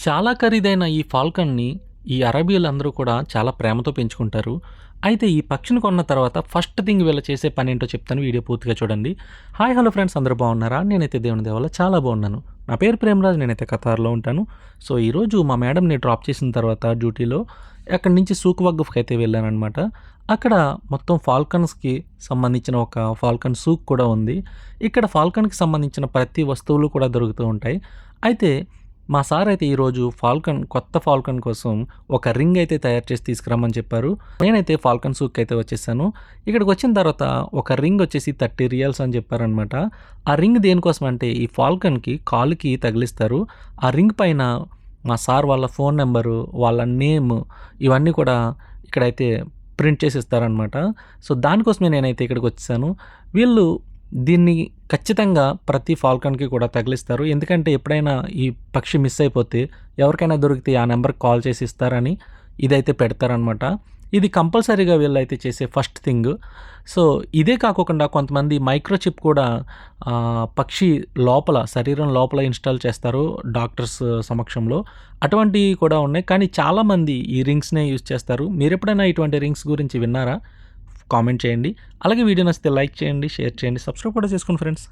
చాలా ఖరీదైన ఈ ఫాల్కన్‌ని ఈ అరబియలందరూ కూడా చాలా ప్రేమతో పెంచుకుంటారు. అయితే ఈ పక్షిని కొన్న తర్వాత ఫస్ట్ థింగ్ వీళ్ళు చేసే పనేంటో చెప్తాను. వీడియో పూర్తిగా చూడండి. హాయ్! హలో ఫ్రెండ్స్, అందరూ బాగున్నారా? నేనైతే దేవుని దయ వల్ల చాలా బాగున్నాను. నా పేరు ప్రేమరాజ్. నేనైతే ఖతార్‌లో ఉంటాను. సో, ఈరోజు మా మేడంని డ్రాప్ చేసిన తర్వాత డ్యూటీలో అక్కడి నుంచి సూక్ వగ్ఫ్‌కైతే వెళ్ళాననమాట. అక్కడ మొత్తం ఫాల్కన్స్‌కి సంబంధించిన ఒక ఫాల్కన్ సూక్ కూడా ఉంది. ఇక్కడ ఫాల్కన్‌కి సంబంధించిన ప్రతి వస్తువులు కూడా దొరుకుతూ ఉంటాయి. అయితే మా సార్ అయితే ఈరోజు కొత్త ఫాల్కన్ కోసం ఒక రింగ్ అయితే తయారు చేసి తీసుకురమ్మని చెప్పారు. నేనైతే ఫాల్కన్ సూక్‌కి అయితే వచ్చేసాను. ఇక్కడికి వచ్చిన తర్వాత ఒక రింగ్ వచ్చేసి 30 రియాల్స్ అని చెప్పారనమాట. ఆ రింగ్ దేనికోసం అంటే ఈ ఫాల్కన్‌కి కాలుకి తగిలిస్తారు. ఆ రింగ్ పైన మా సార్ వాళ్ళ ఫోన్ నంబరు, వాళ్ళ నేమ్ ఇవన్నీ కూడా ఇక్కడైతే ప్రింట్ చేసి ఇస్తారనమాట. సో, దానికోసమే నేనైతే ఇక్కడికి వచ్చేసాను. వీళ్ళు దీన్ని ఖచ్చితంగా ప్రతి ఫాల్కన్‌కి కూడా తగిలిస్తారు. ఎందుకంటే ఎప్పుడైనా ఈ పక్షి మిస్ అయిపోతే ఎవరికైనా దొరికితే ఆ నంబర్‌కి కాల్ చేసి ఇస్తారని ఇదైతే పెడతారనమాట. ఇది కంపల్సరీగా వీళ్ళైతే చేసే ఫస్ట్ థింగ్. సో, ఇదే కాకోకుండా కొంతమంది మైక్రోచిప్ కూడా పక్షి లోపల శరీరం లోపల ఇన్‌స్టాల్ చేస్తారు డాక్టర్స్ సమక్షంలో. అటువంటివి కూడా ఉన్నాయి. కానీ చాలామంది ఈ రింగ్స్‌నే యూజ్ చేస్తారు. మీరెప్పుడైనా ఇటువంటి రింగ్స్ గురించి విన్నారా? కామెంట్ చేయండి. అలాగే వీడియో నచ్చితే లైక్ చేయండి, షేర్ చేయండి, సబ్స్క్రైబ్ కూడా చేసుకోండి ఫ్రెండ్స్.